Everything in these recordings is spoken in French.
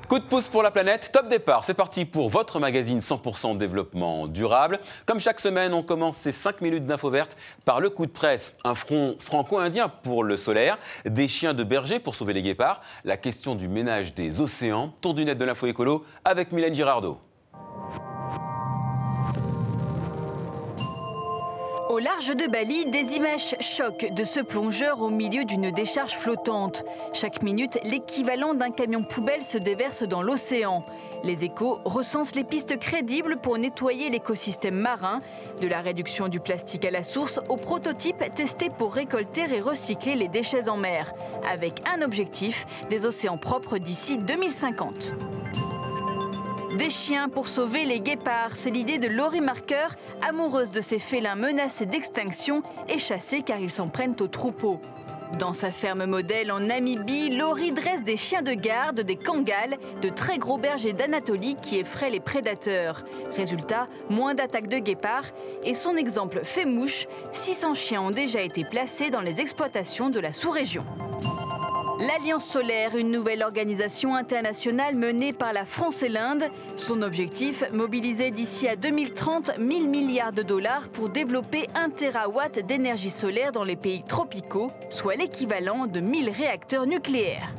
Coup de pouce pour la planète, top départ, c'est parti pour votre magazine 100% développement durable. Comme chaque semaine, on commence ces 5 minutes d'info verte par le coup de presse. Un front franco-indien pour le solaire, des chiens de berger pour sauver les guépards, la question du ménage des océans, tour du net de l'info écolo avec Mylène Girardot. Au large de Bali, des images choquent de ce plongeur au milieu d'une décharge flottante. Chaque minute, l'équivalent d'un camion poubelle se déverse dans l'océan. Les Échos recensent les pistes crédibles pour nettoyer l'écosystème marin, de la réduction du plastique à la source aux prototypes testés pour récolter et recycler les déchets en mer, avec un objectif, des océans propres d'ici 2050. Des chiens pour sauver les guépards, c'est l'idée de Laurie Marker, amoureuse de ces félins menacés d'extinction et chassés car ils s'en prennent aux troupeaux. Dans sa ferme modèle en Namibie, Laurie dresse des chiens de garde, des kangals, de très gros bergers d'Anatolie qui effraient les prédateurs. Résultat, moins d'attaques de guépards et son exemple fait mouche, 600 chiens ont déjà été placés dans les exploitations de la sous-région. L'Alliance solaire, une nouvelle organisation internationale menée par la France et l'Inde. Son objectif, mobiliser d'ici à 2030 1000 milliards de dollars pour développer 1 TW d'énergie solaire dans les pays tropicaux, soit l'équivalent de 1000 réacteurs nucléaires.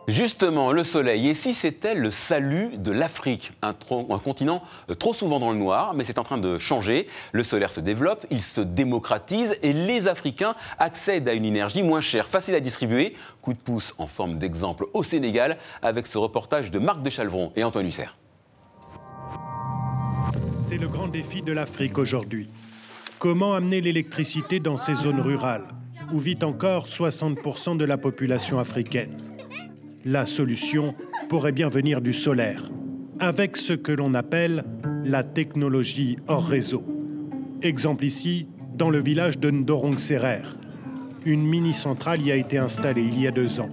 Justement, le soleil, et si c'était le salut de l'Afrique, un continent trop souvent dans le noir, mais c'est en train de changer. Le solaire se développe, il se démocratise et les Africains accèdent à une énergie moins chère, facile à distribuer. Coup de pouce en forme d'exemple au Sénégal avec ce reportage de Marc de Chalvron et Antoine Husser. C'est le grand défi de l'Afrique aujourd'hui. Comment amener l'électricité dans ces zones rurales, où vit encore 60% de la population africaine? La solution pourrait bien venir du solaire, avec ce que l'on appelle la technologie hors réseau. Exemple ici, dans le village de Ndorong-Serer. Une mini-centrale y a été installée il y a 2 ans,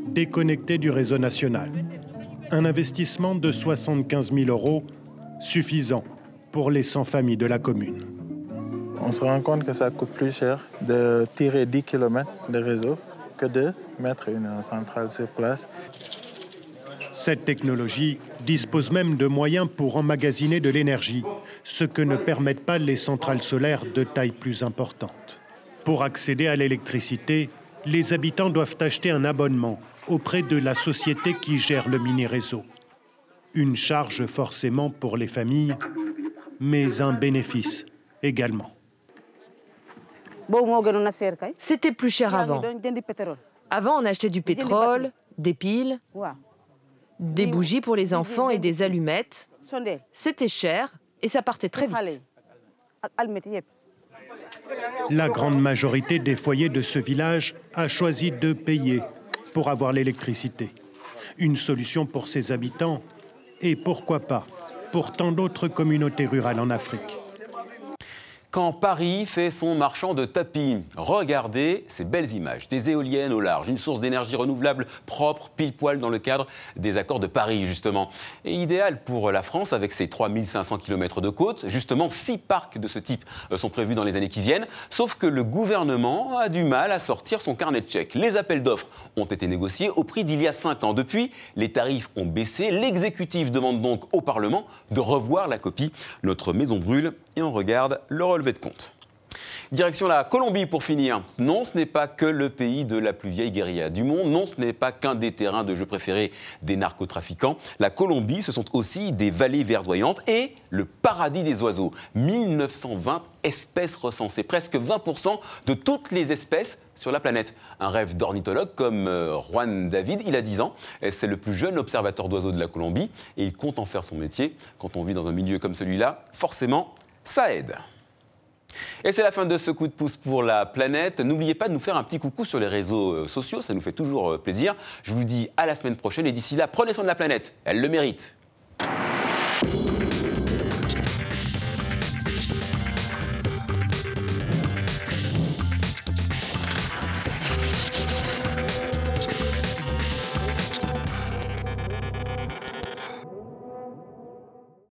déconnectée du réseau national. Un investissement de 75 000 €, suffisant pour les 100 familles de la commune. On se rend compte que ça coûte plus cher de tirer 10 km de réseau que de mettre une centrale sur place. Cette technologie dispose même de moyens pour emmagasiner de l'énergie, ce que ne permettent pas les centrales solaires de taille plus importante. Pour accéder à l'électricité, les habitants doivent acheter un abonnement auprès de la société qui gère le mini-réseau. Une charge forcément pour les familles, mais un bénéfice également. C'était plus cher avant. Avant, on achetait du pétrole, des piles, des bougies pour les enfants et des allumettes. C'était cher et ça partait très vite. La grande majorité des foyers de ce village a choisi de payer pour avoir l'électricité. Une solution pour ses habitants et pourquoi pas pour tant d'autres communautés rurales en Afrique. Quand Paris fait son marchand de tapis, regardez ces belles images. Des éoliennes au large, une source d'énergie renouvelable propre, pile poil dans le cadre des accords de Paris, justement. Et idéal pour la France avec ses 3500 km de côte. Justement, 6 parcs de ce type sont prévus dans les années qui viennent. Sauf que le gouvernement a du mal à sortir son carnet de chèques. Les appels d'offres ont été négociés au prix d'il y a 5 ans. Depuis, les tarifs ont baissé. L'exécutif demande donc au Parlement de revoir la copie. Notre maison brûle et on regarde le relevé de compte. Direction la Colombie pour finir. Non, ce n'est pas que le pays de la plus vieille guérilla du monde. Non, ce n'est pas qu'un des terrains de jeu préférés des narcotrafiquants. La Colombie, ce sont aussi des vallées verdoyantes et le paradis des oiseaux. 1920 espèces recensées, presque 20% de toutes les espèces sur la planète. Un rêve d'ornithologue comme Juan David, il a 10 ans. C'est le plus jeune observateur d'oiseaux de la Colombie et il compte en faire son métier. Quand on vit dans un milieu comme celui-là, forcément, ça aide. Et c'est la fin de ce coup de pouce pour la planète. N'oubliez pas de nous faire un petit coucou sur les réseaux sociaux, ça nous fait toujours plaisir. Je vous dis à la semaine prochaine et d'ici là, prenez soin de la planète, elle le mérite.